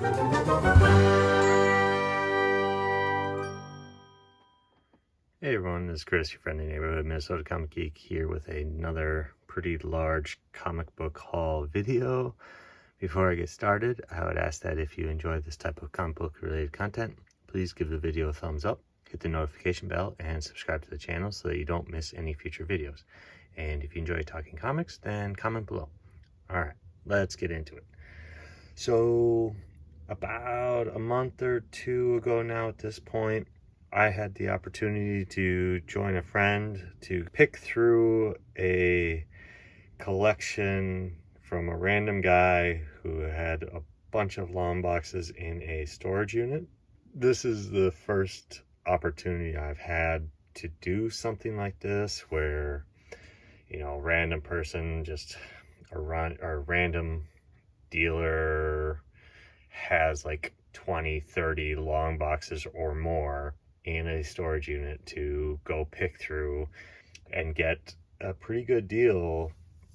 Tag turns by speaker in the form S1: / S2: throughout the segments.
S1: Hey everyone, this is Chris, your friendly neighborhood Minnesota comic geek, here with another pretty large comic book haul video. Before I get started, I would ask that if you enjoy this type of comic book related content, please give the video a thumbs up, hit the notification bell, and subscribe to the channel so that you don't miss any future videos. And if you enjoy talking comics, then comment below. Alright, let's get into it. So, about a month or two ago now at this point, I had the opportunity to join a friend to pick through a collection from a random guy who had a bunch of long boxes in a storage unit. This is the first opportunity I've had to do something like this where, you know, a random person, just a random dealer has like 20, 30 long boxes or more in a storage unit to go pick through and get a pretty good deal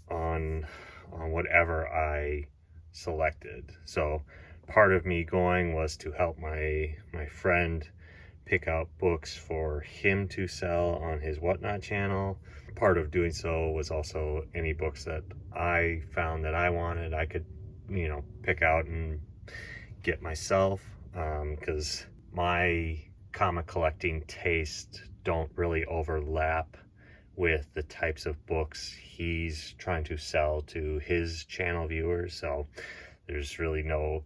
S1: on whatever I selected. So part of me going was to help my friend pick out books for him to sell on his Whatnot channel. Part of doing so was also any books that I found that I wanted, I could, you know, pick out and get myself, because my comic collecting taste don't really overlap with the types of books he's trying to sell to his channel viewers, so there's really no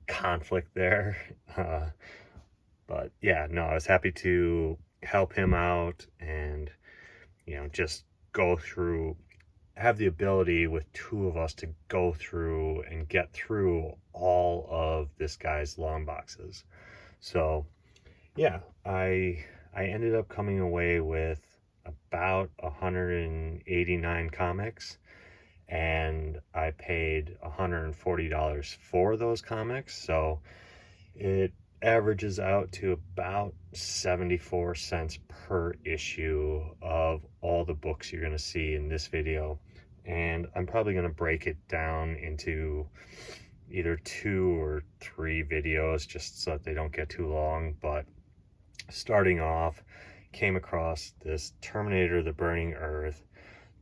S1: conflict there. But yeah, no, I was happy to help him out and, you know, just go through, have the ability with two of us to go through and get through all of this guy's long boxes. So yeah, I ended up coming away with about 189 comics, and I paid $140 for those comics, so it averages out to about 74 cents per issue of all the books you're going to see in this video. And I'm probably going to break it down into either 2 or 3 videos just so that they don't get too long. But starting off, came across this Terminator the Burning Earth.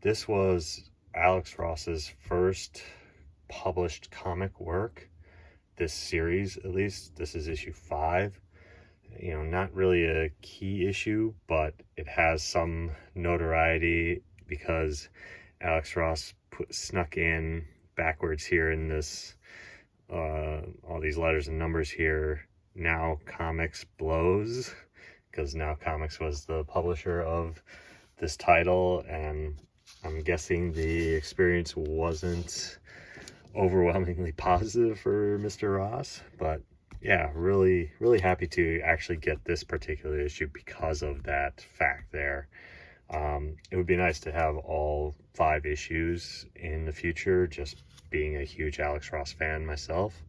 S1: This was Alex Ross's first published comic work, this series at least. This is issue 5. You know, not really a key issue, but it has some notoriety because Alex Ross snuck in backwards here in this, all these letters and numbers here, Now Comics blows, because Now Comics was the publisher of this title, and I'm guessing the experience wasn't overwhelmingly positive for Mr. Ross. But yeah, really happy to actually get this particular issue because of that fact there. It would be nice to have all 5 issues in the future, just being a huge Alex Ross fan myself.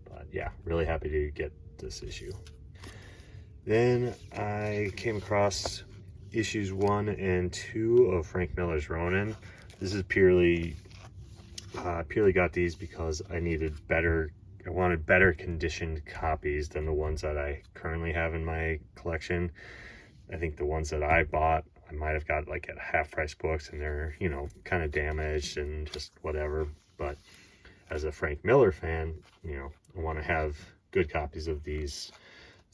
S1: But yeah, really happy to get this issue. Then I came across issues 1 and 2 of Frank Miller's Ronin. This is purely got these because I wanted better conditioned copies than the ones that I currently have in my collection. I think the ones that I bought, I might have got like at half price books, and they're, you know, kind of damaged and just whatever. But as a Frank Miller fan, you know, I want to have good copies of this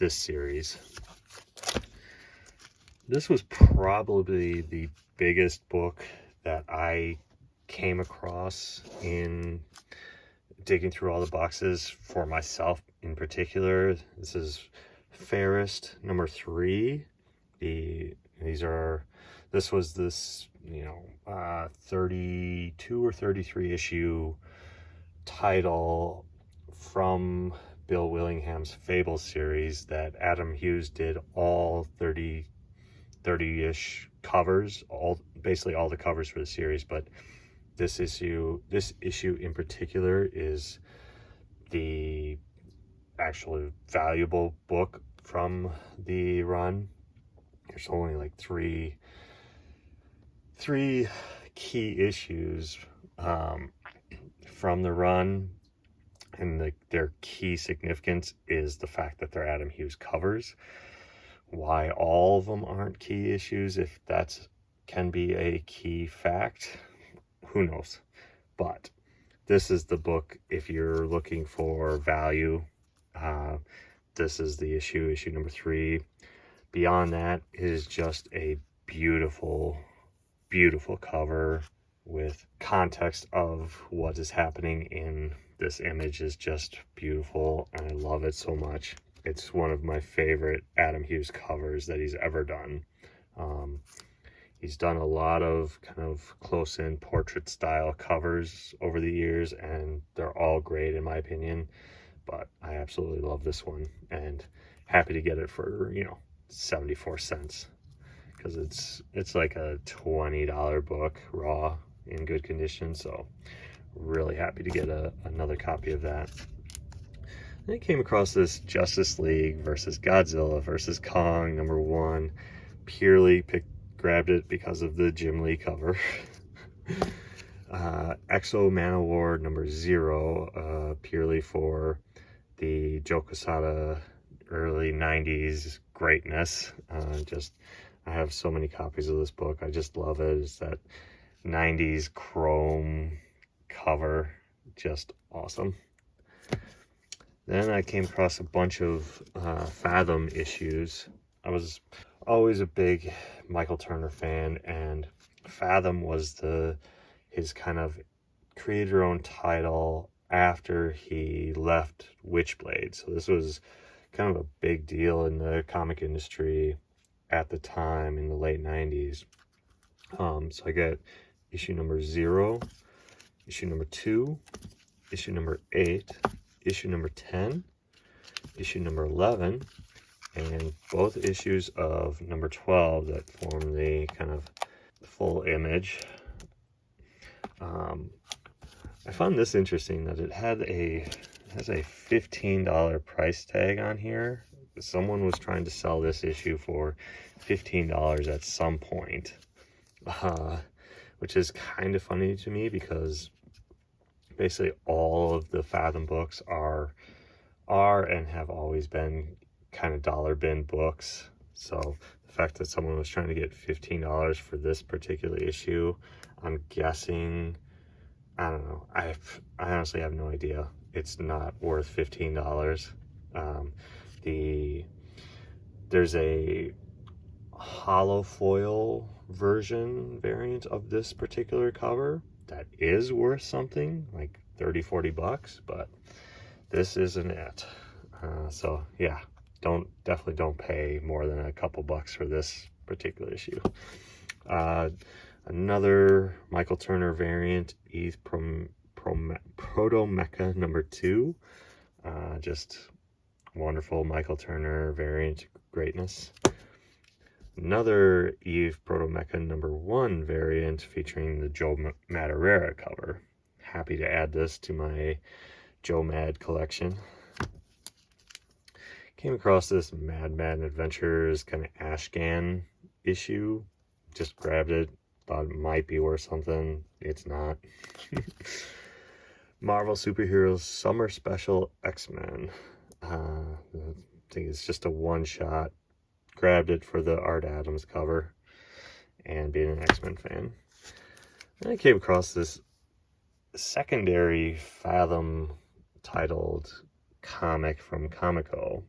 S1: series. This was probably the biggest book that I came across in digging through all the boxes for myself in particular. This is Fairest number 3. This was this, you know, 32 or 33 issue title from Bill Willingham's Fable series that Adam Hughes did all 30-ish covers, basically all the covers for the series. But this issue in particular is the actually valuable book from the run. There's only like three key issues from the run, and their key significance is the fact that they're Adam Hughes covers. Why all of them aren't key issues, if that's can be a key fact, who knows? But this is the book if you're looking for value. This is the issue number 3. Beyond that is just a beautiful, beautiful cover with context of what is happening in this image is just beautiful, and I love it so much. It's one of my favorite Adam Hughes covers that he's ever done. He's done a lot of kind of close-in portrait style covers over the years, and they're all great in my opinion, but I absolutely love this one, and happy to get it for 74 cents, because it's like a $20 book raw in good condition. So really happy to get another copy of that. Then I came across this Justice League versus Godzilla versus Kong #1. Purely grabbed it because of the Jim Lee cover. Exo Manowar #0, purely for the Joe Quesada early 90s greatness. I have so many copies of this book. I just love it. It's that 90s chrome cover, just awesome. Then I came across a bunch of Fathom issues. I was always a big Michael Turner fan, and Fathom was his kind of creator-owned title after he left Witchblade. So this was kind of a big deal in the comic industry at the time in the late 90s. So I got issue #0, issue #2, issue #8, issue 10, issue #11, and both issues of #12 that form the kind of full image. I found this interesting that it has a $15 price tag on here. Someone was trying to sell this issue for $15 at some point, which is kind of funny to me, because basically all of the Fathom books are and have always been kind of dollar bin books. So the fact that someone was trying to get $15 for this particular issue, I'm guessing, I don't know, I honestly have no idea. It's not worth $15. There's a hollow foil variant of this particular cover that is worth something, like 30-40 bucks, but this isn't it. So yeah, definitely don't pay more than a couple bucks for this particular issue. Another Michael Turner variant, Eve Proto Mecha #2. Just wonderful Michael Turner variant greatness. Another Eve Proto Mecha #1 variant featuring the Joe Madureira cover. Happy to add this to my Joe Mad collection. Came across this Madman Adventures kind of Ashcan issue. Just grabbed it. Thought it might be worth something. It's not. Marvel Superheroes Summer Special X-Men. I think it's just a one-shot. Grabbed it for the Art Adams cover and being an X-Men fan. Then I came across this secondary Fathom titled comic from Comico.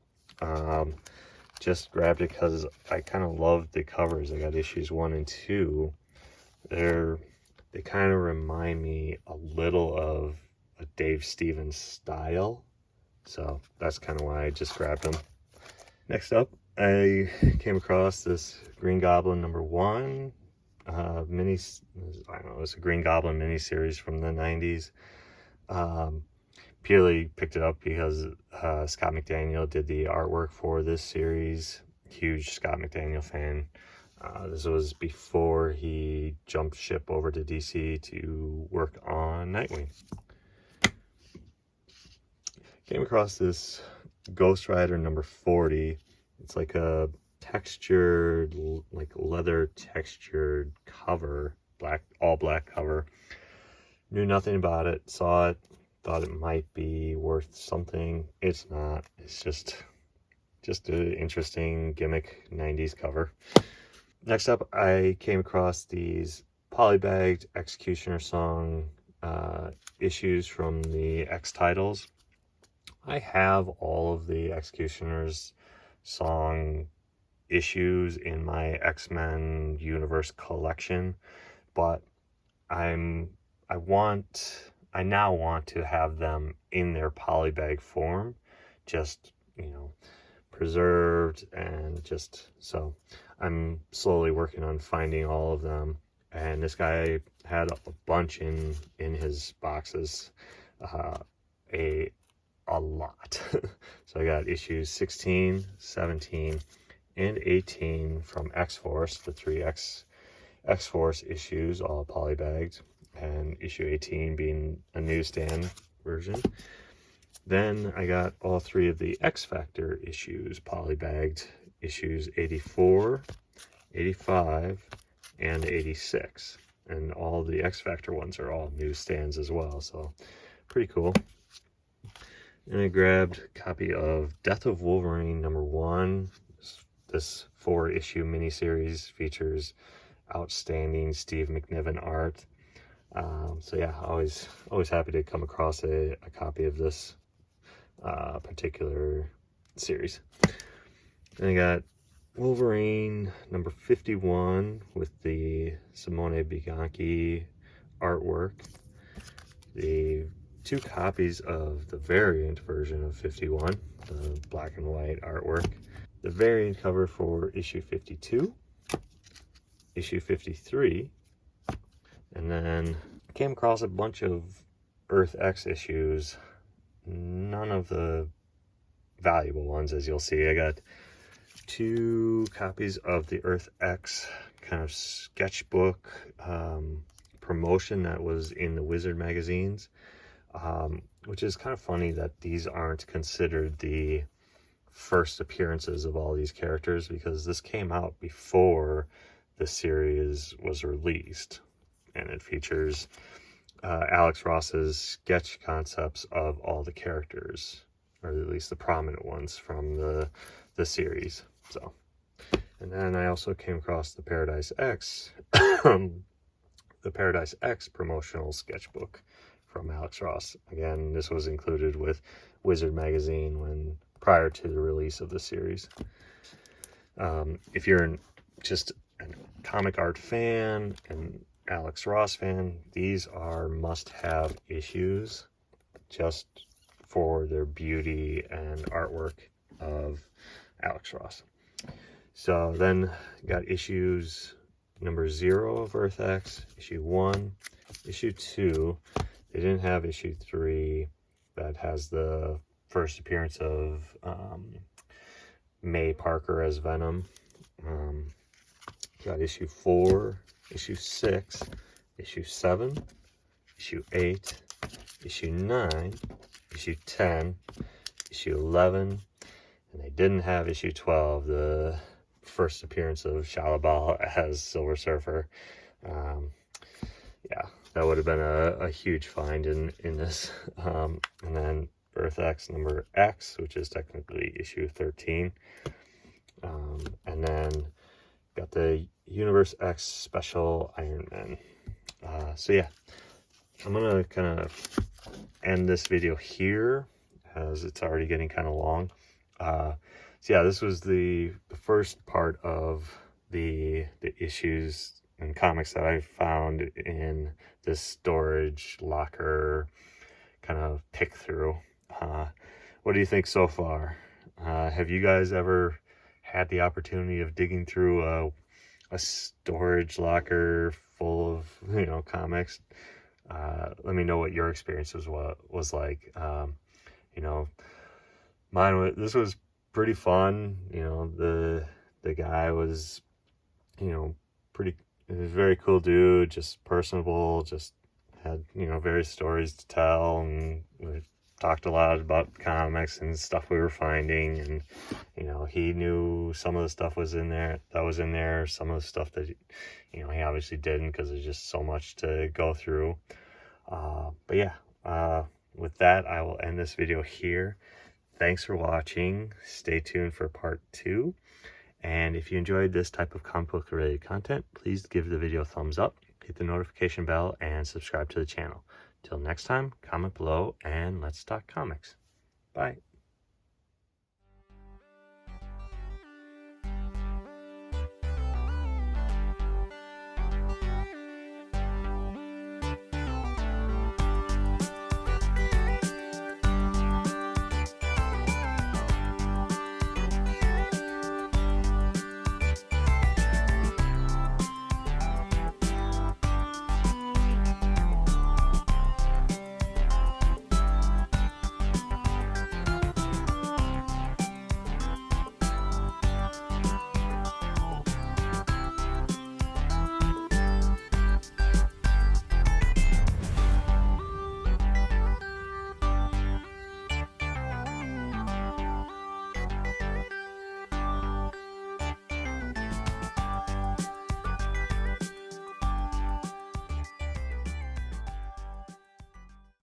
S1: Just grabbed it because I kind of loved the covers. I got issues 1 and 2. They kind of remind me a little of a Dave Stevens style, so that's kind of why I just grabbed them. Next up, I came across this Green Goblin #1 it's a Green Goblin miniseries from the 90s. Purely picked it up because Scott McDaniel did the artwork for this series. Huge Scott McDaniel fan. This was before he jumped ship over to DC to work on Nightwing. Came across this Ghost Rider #40. It's like a textured, like leather textured cover, all black cover. Knew nothing about it, saw it, thought it might be worth something. It's not. It's just an interesting gimmick 90s cover. Next up, I came across these polybagged Executioner Song issues from the X titles. I have all of the Executioner's Song issues in my X-Men universe collection, but I now want to have them in their polybag form, just, preserved, and just so I'm slowly working on finding all of them. And this guy had a bunch in his boxes, a lot. So I got issues 16, 17, and 18 from X-Force, the 3 X-Force issues, all polybagged, and issue 18 being a newsstand version. Then I got all 3 of the X-Factor issues polybagged, issues 84, 85, and 86. And all the X-Factor ones are all newsstands as well, so pretty cool. And I grabbed a copy of Death of Wolverine #1. This 4-issue miniseries features outstanding Steve McNiven art. So yeah, always happy to come across a copy of this particular series. And I got Wolverine #51 with the Simone Bianchi artwork. The 2 copies of the variant version of 51, the black and white artwork. The variant cover for issue 52, issue 53, and then came across a bunch of Earth X issues, none of the valuable ones, as you'll see. I got 2 copies of the Earth X kind of sketchbook promotion that was in the Wizard magazines, which is kind of funny that these aren't considered the first appearances of all these characters, because this came out before the series was released, and it features Alex Ross's sketch concepts of all the characters, or at least the prominent ones from the series. So, and then I also came across the Paradise X the Paradise X promotional sketchbook from Alex Ross. Again, this was included with Wizard magazine prior to the release of the series. If you're just a comic art fan and Alex Ross fan, these are must-have issues just for their beauty and artwork of Alex Ross. So then got issues #0 of Earth X, issue 1, issue 2. They didn't have issue 3 that has the first appearance of May Parker as Venom. Got issue 4, issue 6, issue 7, issue 8, issue 9, issue 10, issue 11, and they didn't have issue 12, the first appearance of Shalabal as Silver Surfer. Yeah, that would have been a huge find in this. And then Earth X #X, which is technically issue 13. And then got the Universe X Special Iron Man. So yeah, I'm gonna kind of end this video here, as it's already getting kind of long. So yeah, this was the first part of the issues and comics that I found in this storage locker kind of pick through. What do you think so far? Have you guys ever had the opportunity of digging through a storage locker full of comics? Let me know what your experience was like. This was pretty fun. The guy was he was a very cool dude, just personable, just had various stories to tell, and we talked a lot about comics and stuff we were finding, and he knew some of the stuff was in there, some of the stuff that he obviously didn't, because there's just so much to go through. But yeah, with that, I will end this video here. Thanks for watching. Stay tuned for part 2. And if you enjoyed this type of comic book related content, please give the video a thumbs up, hit the notification bell, and subscribe to the channel. Till next time, comment below and let's talk comics. Bye.